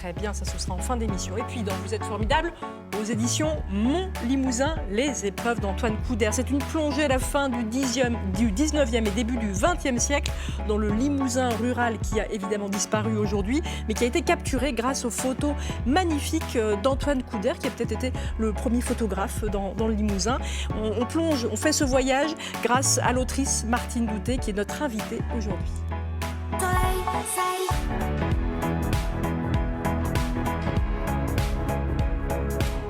Très bien, ça ce sera en fin d'émission. Et puis dans Vous êtes formidable, aux éditions Mon Limousin, les épreuves d'Antoine Coudert. C'est une plongée à la fin du 19e et début du 20e siècle dans le Limousin rural qui a évidemment disparu aujourd'hui, mais qui a été capturé grâce aux photos magnifiques d'Antoine Coudert, qui a peut-être été le premier photographe dans le Limousin. On plonge, on fait ce voyage grâce à l'autrice Martine Douté, qui est notre invitée aujourd'hui.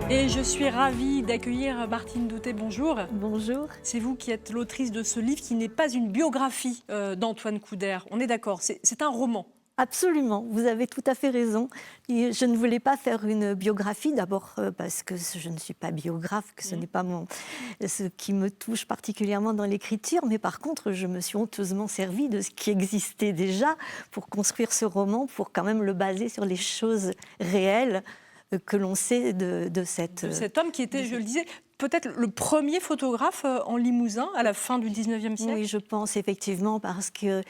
Et je suis ravie d'accueillir Martine Douté. Bonjour. Bonjour. C'est vous qui êtes l'autrice de ce livre qui n'est pas une biographie d'Antoine Coudert. On est d'accord, c'est un roman. Absolument, vous avez tout à fait raison. Et je ne voulais pas faire une biographie, d'abord parce que je ne suis pas biographe, que ce n'est pas ce qui me touche particulièrement dans l'écriture, mais par contre, je me suis honteusement servie de ce qui existait déjà pour construire ce roman, pour quand même le baser sur les choses réelles que l'on sait de cet homme qui était, je le disais, peut-être le premier photographe en Limousin à la fin du 19e siècle. Oui, je pense effectivement, parce qu'il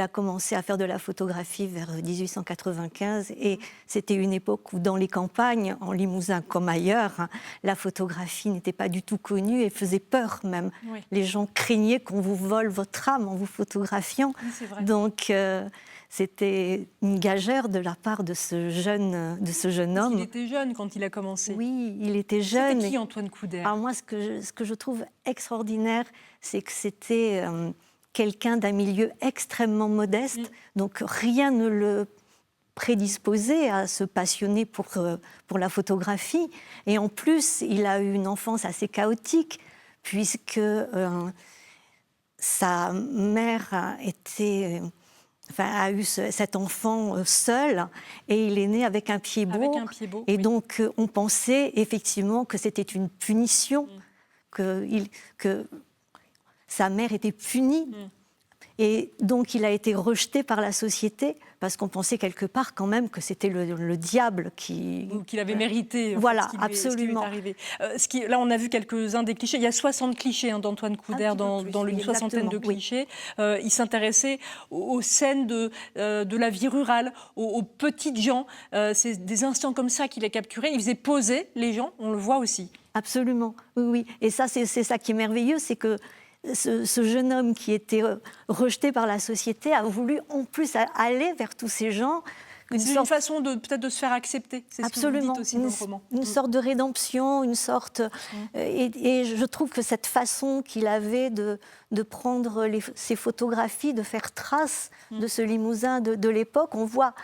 a commencé à faire de la photographie vers 1895 et c'était une époque où dans les campagnes, en Limousin comme ailleurs, la photographie n'était pas du tout connue et faisait peur même. Oui. Les gens craignaient qu'on vous vole votre âme en vous photographiant. Oui, c'est vrai. Donc c'était une gageure de la part de ce jeune homme. Il était jeune quand il a commencé. Oui, il était jeune. C'était qui Antoine Coudert ? Alors moi, ce que je trouve extraordinaire, c'est que c'était quelqu'un d'un milieu extrêmement modeste, donc rien ne le prédisposait à se passionner pour la photographie. Et en plus, il a eu une enfance assez chaotique, puisque sa mère a eu cet enfant seul et il est né avec un pied beau. Et donc on pensait effectivement que c'était une punition, que sa mère était punie. Et donc il a été rejeté par la société parce qu'on pensait quelque part quand même que c'était le diable qui... Ou qu'il avait mérité. Voilà, absolument. Là, on a vu quelques-uns des clichés. Il y a 60 clichés dans Coudert, dans une soixantaine de clichés. Oui. Il s'intéressait aux scènes de la vie rurale, aux petites gens. C'est des instants comme ça qu'il a capturés. Il faisait poser les gens, on le voit aussi. Absolument, oui. Et ça, c'est ça qui est merveilleux, c'est que ce jeune homme qui était rejeté par la société a voulu en plus aller vers tous ces gens. Une façon peut-être de se faire accepter. C'est absolument, ce que vous dites aussi dans le roman. Une sorte de rédemption, une sorte... Et je trouve que cette façon qu'il avait de prendre ces photographies, de faire trace de ce Limousin de l'époque, on voit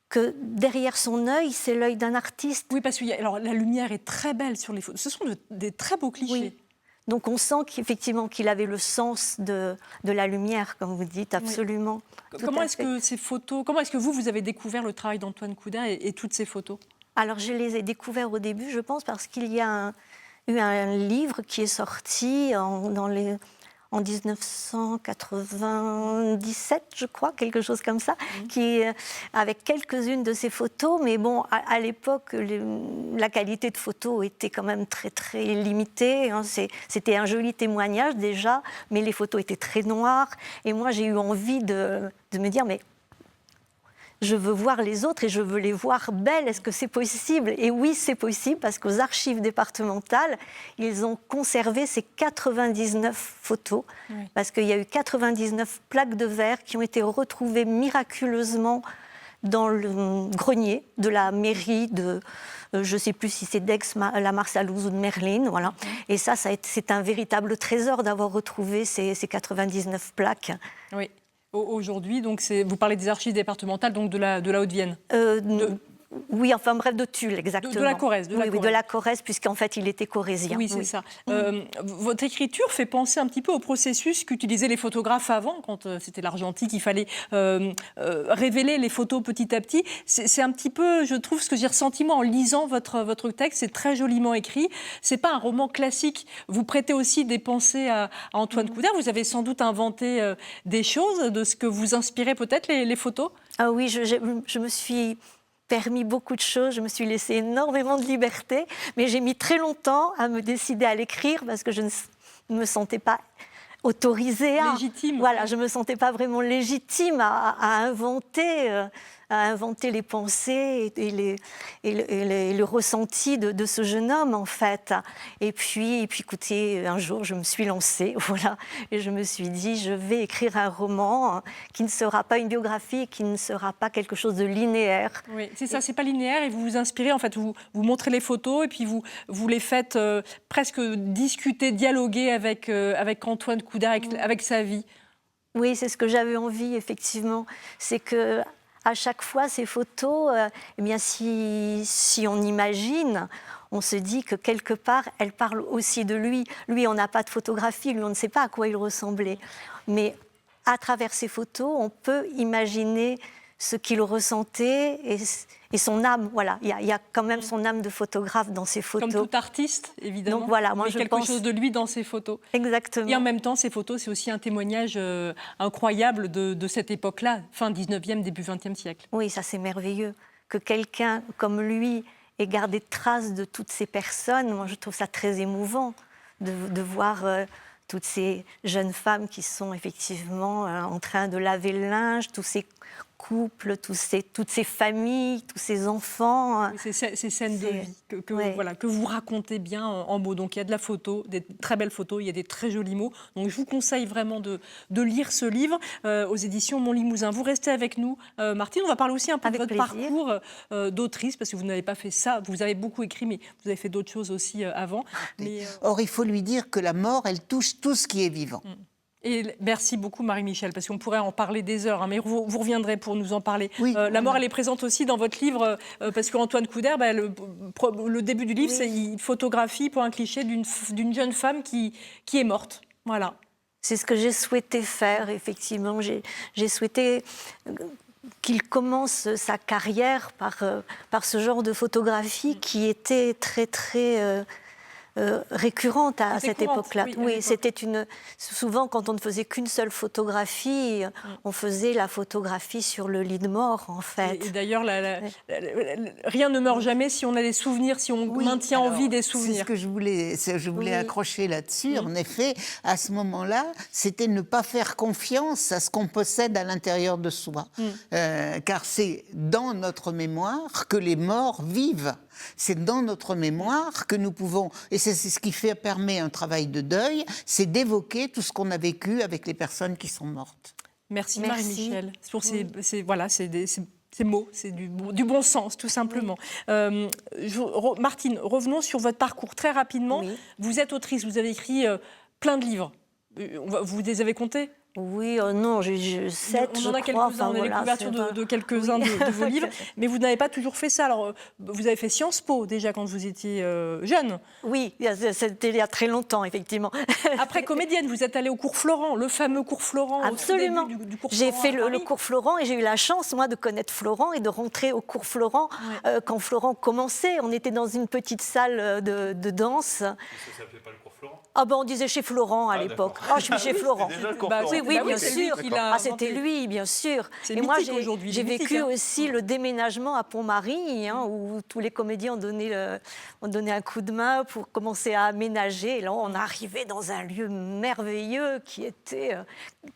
que derrière son œil, c'est l'œil d'un artiste. Oui, parce que la lumière est très belle sur les photos. Ce sont des très beaux clichés. Oui. Donc on sent qu'effectivement qu'il avait le sens de la lumière, comme vous dites, absolument. Oui. Comment est-ce que vous avez découvert le travail d'Antoine Coudert et toutes ces photos ? Alors je les ai découverts au début, je pense, parce qu'il y a eu un livre qui est sorti en 1997, je crois, quelque chose comme ça, avec quelques-unes de ces photos. Mais bon, à l'époque, la qualité de photos était quand même très, très limitée. C'était un joli témoignage déjà, mais les photos étaient très noires. Et moi, j'ai eu envie de me dire, mais je veux voir les autres et je veux les voir belles. Est-ce que c'est possible ? Et oui, c'est possible, parce qu'aux archives départementales, ils ont conservé ces 99 photos, parce qu'il y a eu 99 plaques de verre qui ont été retrouvées miraculeusement dans le grenier de la mairie de... je ne sais plus si c'est d'Aix-la-Marsalouse ou de Merlines, voilà. Et c'est un véritable trésor d'avoir retrouvé ces 99 plaques. Oui. Aujourd'hui, donc vous parlez des archives départementales, donc de la Haute-Vienne. Oui, enfin bref, de Tulle, exactement. De la Corrèze. Oui, de la Corrèze, puisqu'en fait, il était corrézien. Oui, c'est ça. Votre écriture fait penser un petit peu au processus qu'utilisaient les photographes avant, quand c'était l'argentique, il fallait révéler les photos petit à petit. C'est un petit peu, je trouve, ce que j'ai ressenti moi en lisant votre texte, c'est très joliment écrit. C'est pas un roman classique. Vous prêtez aussi des pensées à Antoine Coudert. Vous avez sans doute inventé des choses de ce que vous inspirez peut-être les photos. Ah oui, je me suis permis beaucoup de choses, je me suis laissé énormément de liberté, mais j'ai mis très longtemps à me décider à l'écrire parce que je ne me sentais pas autorisée à... Légitime. Voilà, je ne me sentais pas vraiment légitime à inventer inventer les pensées et le ressenti de ce jeune homme, en fait. Et puis, écoutez, un jour, je me suis lancée, voilà, et je me suis dit, je vais écrire un roman qui ne sera pas une biographie, qui ne sera pas quelque chose de linéaire. Oui, c'est ça, c'est pas linéaire, et vous vous inspirez, en fait, vous montrez les photos, et puis vous les faites presque discuter, dialoguer avec Antoine Couder, avec sa vie. Oui, c'est ce que j'avais envie, effectivement. C'est que à chaque fois, ces photos, eh bien, si on imagine, on se dit que quelque part, elles parlent aussi de lui. Lui, on n'a pas de photographie, lui, on ne sait pas à quoi il ressemblait. Mais à travers ces photos, on peut imaginer ce qu'il ressentait et son âme. Voilà, il y a quand même son âme de photographe dans ces photos. Comme tout artiste, évidemment. Donc voilà, moi je pense... quelque chose de lui dans ses photos. Exactement. Et en même temps, ces photos, c'est aussi un témoignage incroyable de cette époque-là, fin 19e, début 20e siècle. Oui, ça c'est merveilleux. Que quelqu'un comme lui ait gardé trace de toutes ces personnes, moi je trouve ça très émouvant de voir... toutes ces jeunes femmes qui sont effectivement en train de laver le linge, tous ces couples, toutes ces familles, tous ces enfants. Ces scènes de vie que vous racontez bien en mots. Donc il y a de la photo, des très belles photos, il y a des très jolis mots. Donc je vous conseille vraiment de lire ce livre aux éditions Mon Limousin. Vous restez avec nous, Martine. On va parler aussi un peu de votre parcours d'autrice, parce que vous n'avez pas fait ça. Vous avez beaucoup écrit, mais vous avez fait d'autres choses aussi avant. Or, il faut lui dire que la mort, elle touche tout ce qui est vivant. Et merci beaucoup Marie-Michel, parce qu'on pourrait en parler des heures, hein, mais vous reviendrez pour nous en parler. Oui, la mort, elle est présente aussi dans votre livre, parce qu'Antoine Couder, le début du livre, c'est une photographie pour un cliché d'une jeune femme qui est morte. Voilà. C'est ce que j'ai souhaité faire, effectivement. J'ai souhaité qu'il commence sa carrière par ce genre de photographie qui était très, très... récurrente à cette époque-là. Oui, c'était souvent quand on ne faisait qu'une seule photographie, on faisait la photographie sur le lit de mort, en fait. Et d'ailleurs, rien ne meurt jamais si on a des souvenirs, si on maintient en vie des souvenirs. C'est ce que je voulais accrocher là-dessus. En effet, à ce moment-là, c'était ne pas faire confiance à ce qu'on possède à l'intérieur de soi. Car c'est dans notre mémoire que les morts vivent. C'est dans notre mémoire que nous pouvons, et c'est ce qui permet un travail de deuil, c'est d'évoquer tout ce qu'on a vécu avec les personnes qui sont mortes. Merci. Marie-Michel pour ces mots, c'est du bon sens, tout simplement. Martine, revenons sur votre parcours très rapidement. Oui. Vous êtes autrice, vous avez écrit plein de livres. Vous les avez comptés ? Oui, non, j'ai 7, on en a quelques-uns, on a les couvertures de quelques-uns de vos livres, mais vous n'avez pas toujours fait ça. Alors, vous avez fait Sciences Po déjà quand vous étiez jeune. Oui, c'était il y a très longtemps, effectivement. Après comédienne, vous êtes allée au cours Florent, le fameux cours Florent. Absolument. Du cours j'ai Florent fait le cours Florent et j'ai eu la chance, moi, de connaître Florent et de rentrer au cours Florent quand Florent commençait. On était dans une petite salle de danse. Ça ne s'appelait pas le cours Florent ? Ah ben, on disait chez Florent à l'époque. Je suis chez Florent. Oui, bien sûr. C'était lui, bien sûr. Et moi, j'ai vécu aussi le déménagement à Pont-Marie, où tous les comédiens ont donné un coup de main pour commencer à aménager. Et là, on arrivait dans un lieu merveilleux qui était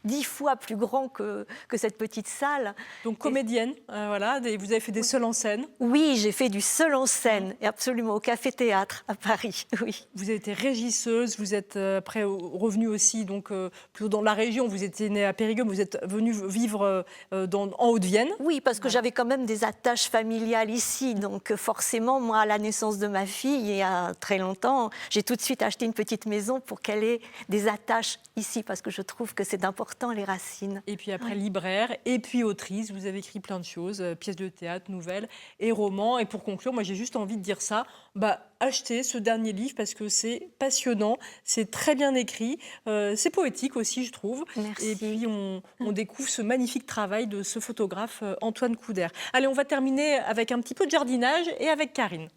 10 fois plus grand que cette petite salle. Donc comédienne, voilà. Vous avez fait des seuls en scène. Oui, j'ai fait du seul en scène, absolument, au Café-Théâtre à Paris. Oui. Vous avez été régisseuse. Vous êtes après revenue aussi, donc plutôt dans la région. Vous étiez née à Périgueux, vous êtes venue vivre en Haute-Vienne. Oui, parce que j'avais quand même des attaches familiales ici. Donc forcément, moi, à la naissance de ma fille, il y a très longtemps, j'ai tout de suite acheté une petite maison pour qu'elle ait des attaches ici, parce que je trouve que c'est important, les racines. Et puis après, libraire, et puis autrice. Vous avez écrit plein de choses, pièces de théâtre, nouvelles et romans. Et pour conclure, moi, j'ai juste envie de dire ça. Achetez ce dernier livre parce que c'est passionnant, c'est très bien écrit, c'est poétique aussi, je trouve. Merci. Et puis on découvre ce magnifique travail de ce photographe Antoine Couder. Allez, on va terminer avec un petit peu de jardinage et avec Karine.